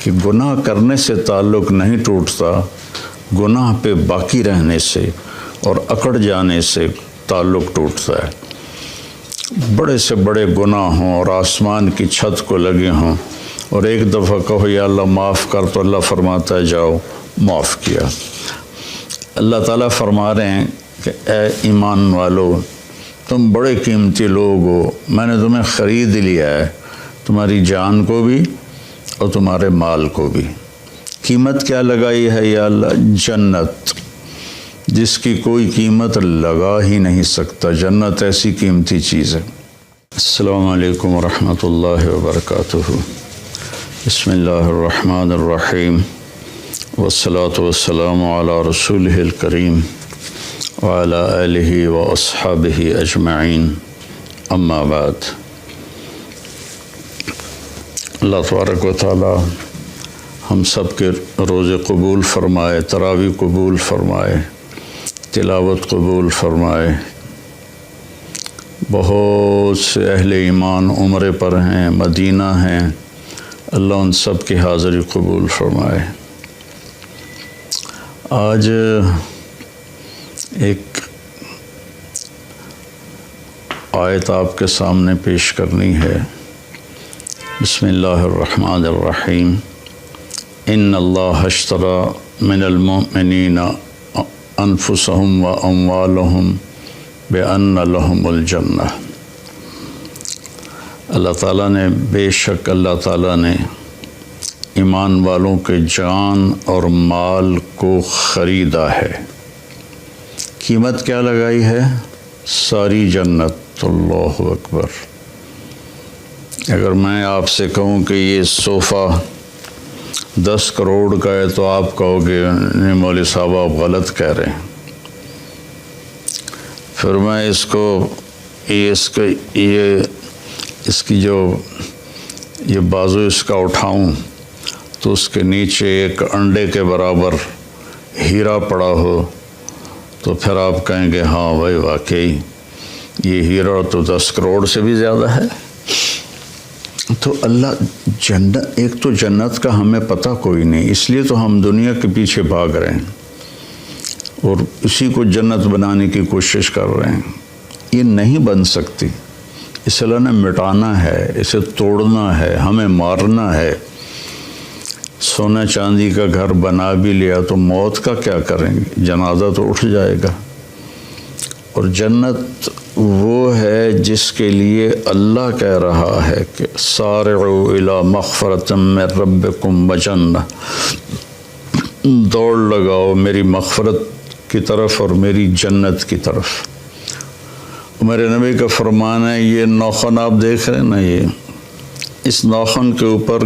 کہ گناہ کرنے سے تعلق نہیں ٹوٹتا، گناہ پہ باقی رہنے سے اور اکڑ جانے سے تعلق ٹوٹتا ہے۔ بڑے سے بڑے گناہ ہوں اور آسمان کی چھت کو لگے ہوں اور ایک دفعہ کہو یا اللہ معاف کر، تو اللہ فرماتا ہے جاؤ معاف کیا۔ اللہ تعالیٰ فرما رہے ہیں کہ اے ایمان والو، تم بڑے قیمتی لوگ ہو، میں نے تمہیں خرید لیا ہے، تمہاری جان کو بھی اور تمہارے مال کو بھی۔ قیمت کیا لگائی ہے یا اللہ؟ جنت، جس کی کوئی قیمت لگا ہی نہیں سکتا۔ جنت ایسی قیمتی چیز ہے۔ السلام علیکم ورحمۃ اللہ وبرکاتہ۔ بسم اللہ الرحمن الرحیم، والصلاة والسلام علی رسولہ الکریم وعلی آلہ واصحابہ اجمعین، اما بعد۔ اللہ تبارک و تعالی ہم سب کے روزے قبول فرمائے، تراویح قبول فرمائے، تلاوت قبول فرمائے۔ بہت سے اہل ایمان عمرے پر ہیں، مدینہ ہیں، اللہ ان سب کی حاضری قبول فرمائے۔ آج ایک آیت آپ کے سامنے پیش کرنی ہے۔ بسم اللہ الرحمن الرحیم۔ ان اللہ اشتری من المؤمنین انفسهم واموالهم بان لهم الجنہ۔ اللہ تعالیٰ نے، بے شک اللہ تعالیٰ نے ایمان والوں کے جان اور مال کو خریدا ہے۔ قیمت کیا لگائی ہے؟ ساری جنت۔ اللہ اکبر۔ اگر میں آپ سے کہوں کہ یہ صوفہ 10 کروڑ کا ہے تو آپ کہو گے نہیں مولوی صاحب آپ غلط کہہ رہے ہیں۔ پھر میں اس کی جو یہ بازو اس کا اٹھاؤں تو اس کے نیچے ایک انڈے کے برابر ہیرا پڑا ہو تو پھر آپ کہیں گے ہاں بھائی واقعی یہ ہیرا تو 10 کروڑ سے بھی زیادہ ہے۔ تو اللہ جنت، ایک تو جنت کا ہمیں پتہ کوئی نہیں، اس لیے تو ہم دنیا کے پیچھے بھاگ رہے ہیں اور اسی کو جنت بنانے کی کوشش کر رہے ہیں۔ یہ نہیں بن سکتی، اسے اللہ نے مٹانا ہے، اسے توڑنا ہے، ہمیں مارنا ہے۔ سونا چاندی کا گھر بنا بھی لیا تو موت کا کیا کریں گے؟ جنازہ تو اٹھ جائے گا۔ اور جنت وہ ہے جس کے لیے اللہ کہہ رہا ہے کہ سارعوا الی مغفرۃ من ربکم وجنہ، دوڑ لگاؤ میری مغفرت کی طرف اور میری جنت کی طرف۔ میرے نبی کا فرمان ہے، یہ ناخن آپ دیکھ رہے ہیں نا، یہ اس ناخن کے اوپر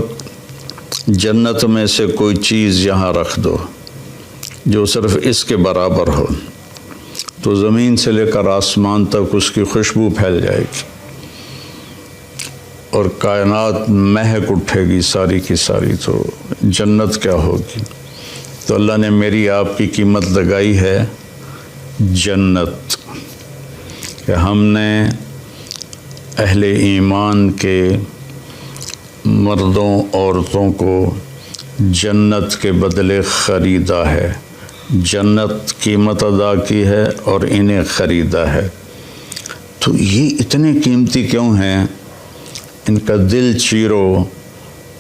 جنت میں سے کوئی چیز یہاں رکھ دو جو صرف اس کے برابر ہو، تو زمین سے لے کر آسمان تک اس کی خوشبو پھیل جائے گی اور کائنات مہک اٹھے گی ساری کی ساری۔ تو جنت کیا ہوگی؟ تو اللہ نے میری آپ کی قیمت لگائی ہے جنت، کہ ہم نے اہل ایمان کے مردوں عورتوں کو جنت کے بدلے خریدا ہے، جنت قیمت ادا کی ہے اور انہیں خریدا ہے۔ تو یہ اتنے قیمتی کیوں ہیں؟ ان کا دل چیرو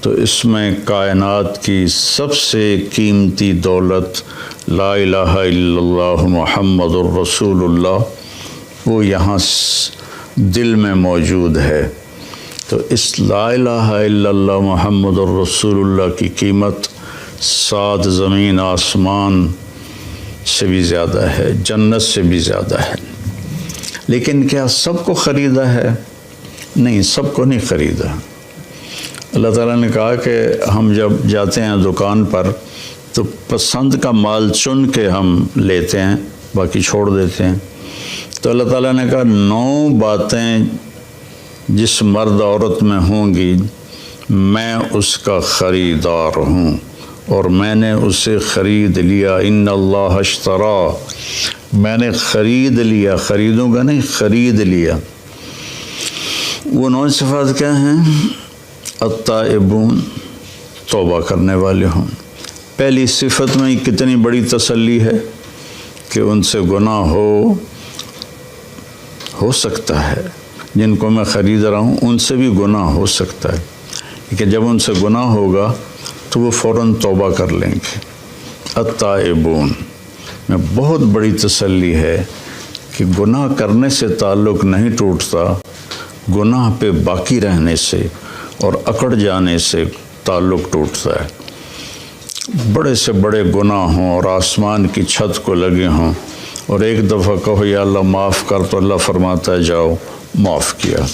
تو اس میں کائنات کی سب سے قیمتی دولت لا الہ الا اللہ محمد الرسول اللہ وہ یہاں دل میں موجود ہے۔ تو اس لا الہ الا اللہ محمد الرسول اللہ کی قیمت 7 زمین آسمان سے بھی زیادہ ہے، جنت سے بھی زیادہ ہے۔ لیکن کیا سب کو خریدا ہے؟ نہیں، سب کو نہیں خریدا۔ اللہ تعالیٰ نے کہا کہ ہم جب جاتے ہیں دکان پر تو پسند کا مال چن کے ہم لیتے ہیں، باقی چھوڑ دیتے ہیں۔ تو اللہ تعالیٰ نے کہا 9 باتیں جس مرد عورت میں ہوں گی میں اس کا خریدار ہوں اور میں نے اسے خرید لیا۔ ان اللہ اشتری، میں نے خرید لیا، خریدوں گا نہیں، خرید لیا۔ وہ 9 صفات کیا ہیں؟ التائبون، توبہ کرنے والے ہوں۔ پہلی صفت میں کتنی بڑی تسلی ہے کہ ان سے گناہ ہو سکتا ہے، جن کو میں خرید رہا ہوں ان سے بھی گناہ ہو سکتا ہے، کہ جب ان سے گناہ ہوگا تو وہ فوراً توبہ کر لیں گے۔ التائبون میں بہت بڑی تسلی ہے کہ گناہ کرنے سے تعلق نہیں ٹوٹتا، گناہ پہ باقی رہنے سے اور اکڑ جانے سے تعلق ٹوٹتا ہے۔ بڑے سے بڑے گناہ ہوں اور آسمان کی چھت کو لگے ہوں اور ایک دفعہ کہو یا اللہ معاف کر، تو اللہ فرماتا ہے جاؤ معاف کیا۔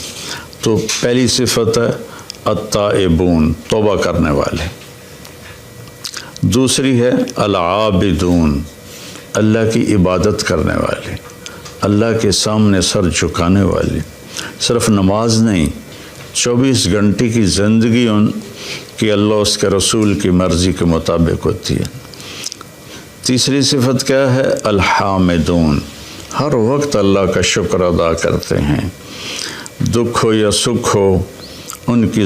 تو پہلی صفت ہے التائبون، توبہ کرنے والے۔ دوسری ہے العابدون، اللہ کی عبادت کرنے والے، اللہ کے سامنے سر جھکانے والے۔ صرف نماز نہیں، 24 گھنٹے کی زندگی ان کی اللہ اس کے رسول کی مرضی کے مطابق ہوتی ہے۔ تیسری صفت کیا ہے؟ الحامدون، ہر وقت اللہ کا شکر ادا کرتے ہیں، دکھ ہو یا سکھ ہو ان کی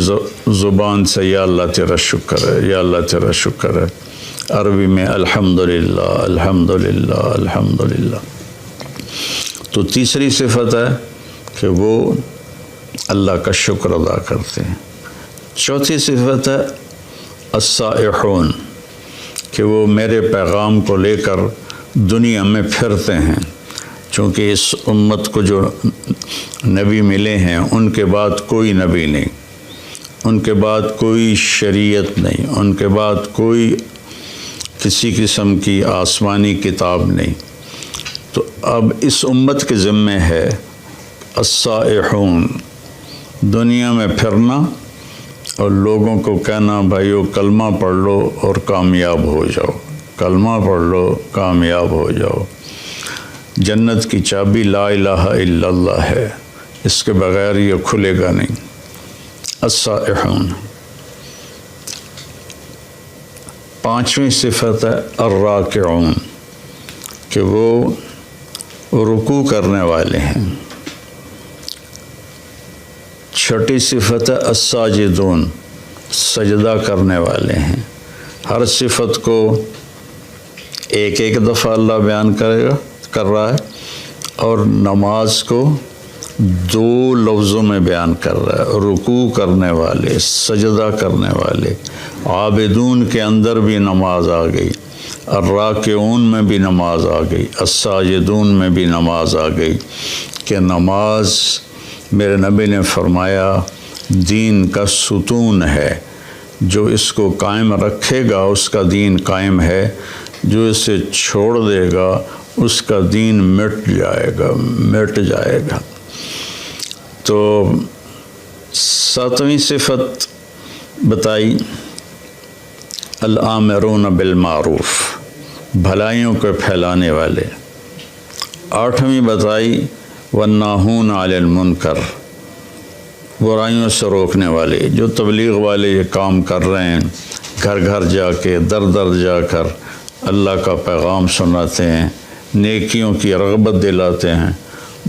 زبان سے یا اللہ تیرا شکر ہے، یا اللہ تیرا شکر ہے۔ عربی میں الحمدللہ الحمدللہ الحمدللہ۔ تو تیسری صفت ہے کہ وہ اللہ کا شکر ادا کرتے ہیں۔ چوتھی صفت ہے السائحون، کہ وہ میرے پیغام کو لے کر دنیا میں پھرتے ہیں، چونکہ اس امت کو جو نبی ملے ہیں ان کے بعد کوئی نبی نہیں، ان کے بعد کوئی شریعت نہیں، ان کے بعد کوئی کسی قسم کی آسمانی کتاب نہیں۔ تو اب اس امت کے ذمے ہے السائحون، دنیا میں پھرنا اور لوگوں کو کہنا بھائیو کلمہ پڑھ لو اور کامیاب ہو جاؤ، کلمہ پڑھ لو کامیاب ہو جاؤ۔ جنت کی چابی لا الہ الا اللہ ہے، اس کے بغیر یہ کھلے گا نہیں۔ السائحون۔ پانچویں صفت ہے الراکعون، کہ وہ رکوع کرنے والے ہیں۔ چھٹی صفت ہے الساجدون، سجدہ کرنے والے ہیں۔ ہر صفت کو ایک ایک دفعہ اللہ بیان کر رہا ہے اور نماز کو 2 لفظوں میں بیان کر رہا ہے، رکوع کرنے والے، سجدہ کرنے والے۔ عابدون کے اندر بھی نماز آ گئی، الراکعون میں بھی نماز آ گئی، الساجدون میں بھی نماز آ گئی، کہ نماز میرے نبی نے فرمایا دین کا ستون ہے، جو اس کو قائم رکھے گا اس کا دین قائم ہے، جو اسے چھوڑ دے گا اس کا دین مٹ جائے گا۔ تو 7ویں صفت بتائی الآمرون بالمعروف، بھلائیوں کو پھیلانے والے۔ 8ویں بتائی والناہون علی المنکر، برائیوں سے روکنے والے۔ جو تبلیغ والے یہ کام کر رہے ہیں، گھر گھر جا کے در در جا کر اللہ کا پیغام سناتے ہیں، نیکیوں کی رغبت دلاتے ہیں،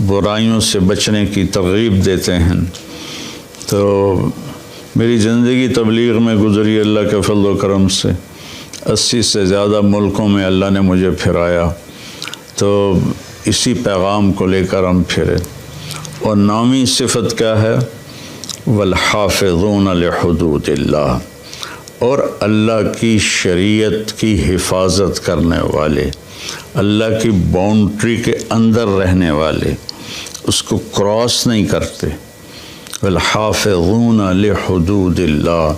برائیوں سے بچنے کی ترغیب دیتے ہیں۔ تو میری زندگی تبلیغ میں گزری اللہ کے فضل و کرم سے، 80 سے زیادہ ملکوں میں اللہ نے مجھے پھرایا، تو اسی پیغام کو لے کر ہم پھرے۔ اور 9ویں صفت کیا ہے؟ والحافظون لحدود اللہ، اور اللہ کی شریعت کی حفاظت کرنے والے، اللہ کی باؤنڈری کے اندر رہنے والے، اس کو کراس نہیں کرتے۔ والحافظون لحدود اللہ،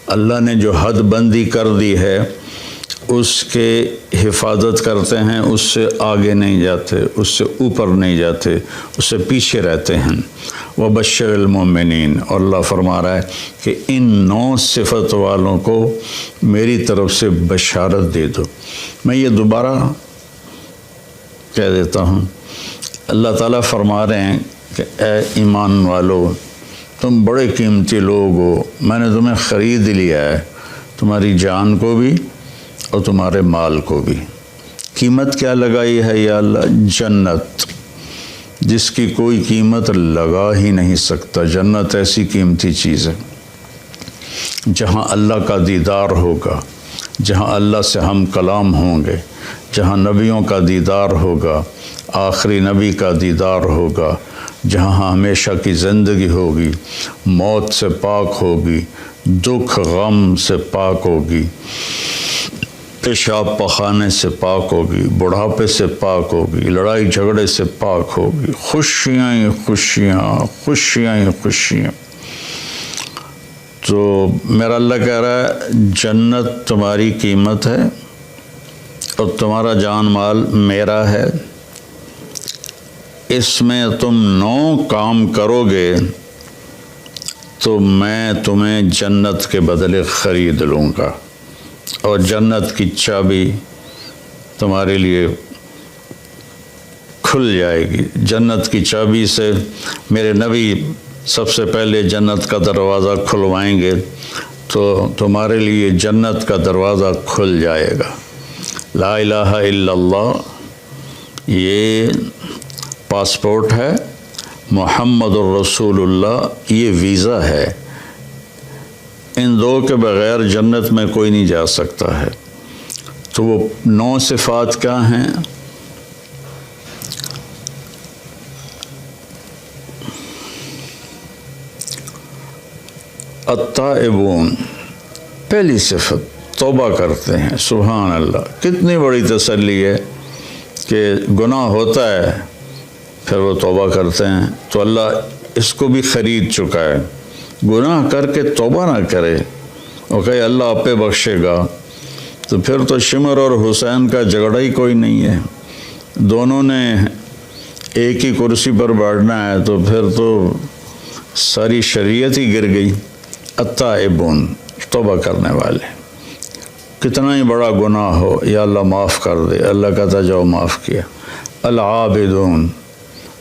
اللہ نے جو حد بندی کر دی ہے اس کے حفاظت کرتے ہیں، اس سے آگے نہیں جاتے، اس سے اوپر نہیں جاتے، اس سے پیچھے رہتے ہیں۔ وبشر المؤمنین، اور اللہ فرما رہا ہے کہ ان 9 صفت والوں کو میری طرف سے بشارت دے دو۔ میں یہ دوبارہ کہہ دیتا ہوں، اللہ تعالیٰ فرما رہے ہیں کہ اے ایمان والو، تم بڑے قیمتی لوگ ہو، میں نے تمہیں خرید لیا ہے، تمہاری جان کو بھی اور تمہارے مال کو بھی۔ قیمت کیا لگائی ہے یا اللہ؟ جنت، جس کی کوئی قیمت لگا ہی نہیں سکتا۔ جنت ایسی قیمتی چیز ہے۔ جہاں اللہ کا دیدار ہوگا، جہاں اللہ سے ہم کلام ہوں گے، جہاں نبیوں کا دیدار ہوگا، آخری نبی کا دیدار ہوگا، جہاں ہمیشہ کی زندگی ہوگی، موت سے پاک ہوگی، دکھ غم سے پاک ہوگی، پیشاب پخانے سے پاک ہوگی، بڑھاپے سے پاک ہوگی، لڑائی جھگڑے سے پاک ہوگی، خوشیاں ہی خوشیاں، خوشیاں ہی خوشیاں۔ تو میرا اللہ کہہ رہا ہے جنت تمہاری قیمت ہے اور تمہارا جان مال میرا ہے، اس میں تم 9 کام کرو گے تو میں تمہیں جنت کے بدلے خرید لوں گا، اور جنت کی چابی تمہارے لیے کھل جائے گی۔ جنت کی چابی سے میرے نبی سب سے پہلے جنت کا دروازہ کھلوائیں گے تو تمہارے لیے جنت کا دروازہ کھل جائے گا۔ لا الہ الا اللہ یہ پاسپورٹ ہے، محمد الرسول اللہ یہ ویزا ہے، ان 2 کے بغیر جنت میں کوئی نہیں جا سکتا ہے۔ تو وہ 9 صفات کیا ہیں؟ التائبون، پہلی صفت توبہ کرتے ہیں۔ سبحان اللہ، کتنی بڑی تسلی ہے کہ گناہ ہوتا ہے پھر وہ توبہ کرتے ہیں، تو اللہ اس کو بھی خرید چکا ہے۔ گناہ کر کے توبہ نہ کرے اور کہے اللہ آپ پہ بخشے گا، تو پھر تو شمر اور حسین کا جھگڑا ہی کوئی نہیں ہے، دونوں نے ایک ہی کرسی پر بیٹھنا ہے، تو پھر تو ساری شریعت ہی گر گئی۔ التائبون، توبہ کرنے والے، کتنا ہی بڑا گناہ ہو یا اللہ معاف کر دے، اللہ کہتا جاؤ معاف کیا۔ العابدون،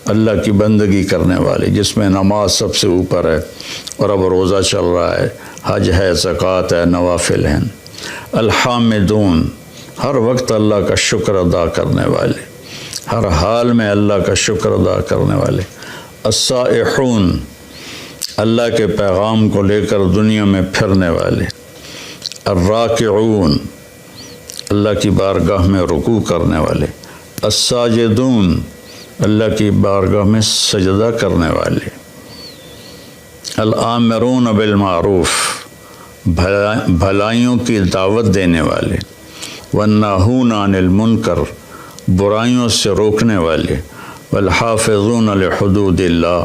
اللہ کی بندگی کرنے والے، جس میں نماز سب سے اوپر ہے اور اب روزہ چل رہا ہے، حج ہے، زکوٰۃ ہے، نوافل ہیں۔ الحامدون، ہر وقت اللہ کا شکر ادا کرنے والے، ہر حال میں اللہ کا شکر ادا کرنے والے۔ السائحون، اللہ کے پیغام کو لے کر دنیا میں پھرنے والے۔ الراکعون، اللہ کی بارگاہ میں رکوع کرنے والے۔ الساجدون، اللہ کی بارگاہ میں سجدہ کرنے والے۔ الآمرون بالمعروف، بھلائیوں کی دعوت دینے والے۔ والناہون عن المنکر، برائیوں سے روکنے والے۔ والحافظون لحدود اللہ،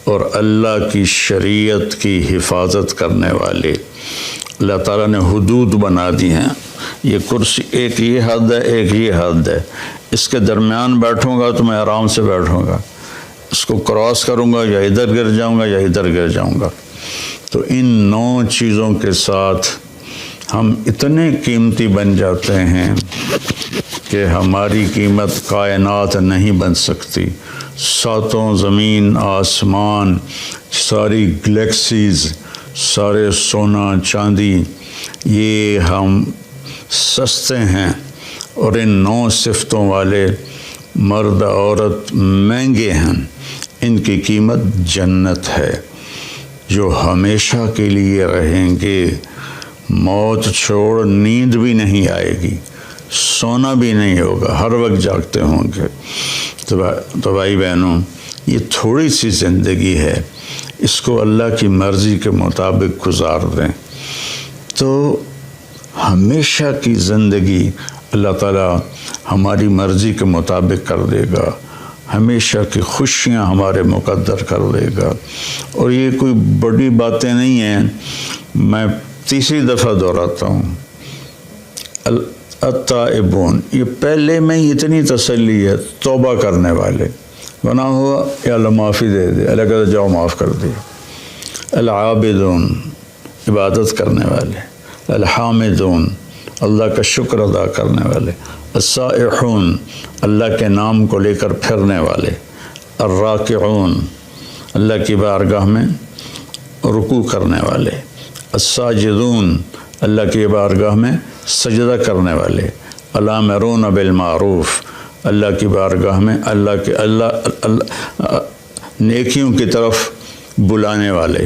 اور اللہ کی شریعت کی حفاظت کرنے والے۔ اللہ تعالیٰ نے حدود بنا دی ہیں، یہ کرسی ایک یہ حد ہے، ایک یہ حد ہے، اس کے درمیان بیٹھوں گا تو میں آرام سے بیٹھوں گا، اس کو کراس کروں گا یا ادھر گر جاؤں گا یا ادھر گر جاؤں گا۔ تو ان 9 چیزوں کے ساتھ ہم اتنے قیمتی بن جاتے ہیں کہ ہماری قیمت کائنات نہیں بن سکتی۔ 7 زمین آسمان، ساری گلیکسیز، سارے سونا چاندی، یہ ہم سستے ہیں، اور ان 9 صفتوں والے مرد عورت مہنگے ہیں، ان کی قیمت جنت ہے، جو ہمیشہ کے لیے رہیں گے۔ موت چھوڑ نیند بھی نہیں آئے گی، سونا بھی نہیں ہوگا، ہر وقت جاگتے ہوں گے۔ تو بھائی بہنوں، یہ تھوڑی سی زندگی ہے، اس کو اللہ کی مرضی کے مطابق گزار دیں تو ہمیشہ کی زندگی اللہ تعالیٰ ہماری مرضی کے مطابق کر دے گا، ہمیشہ کی خوشیاں ہمارے مقدر کر دے گا۔ اور یہ کوئی بڑی باتیں نہیں ہیں، میں تیسری دفعہ دہراتا ہوں، التائبون، یہ پہلے میں اتنی تسلی ہے، توبہ کرنے والے، گناہ ہوا یا اللہ معافی دے دے، اللہ کہتا جاؤ معاف کر دے۔ العابدون، عبادت کرنے والے۔ الحامدون، اللہ کا شکر ادا کرنے والے۔ السائحون، اللہ کے نام کو لے کر پھرنے والے۔ الراکعون، اللہ کی بارگاہ میں رکوع کرنے والے۔ الساجدون، اللہ کی بارگاہ میں سجدہ کرنے والے۔ الآمرون بالمعروف، اللہ کی بارگاہ میں اللہ نیکیوں کی طرف بلانے والے۔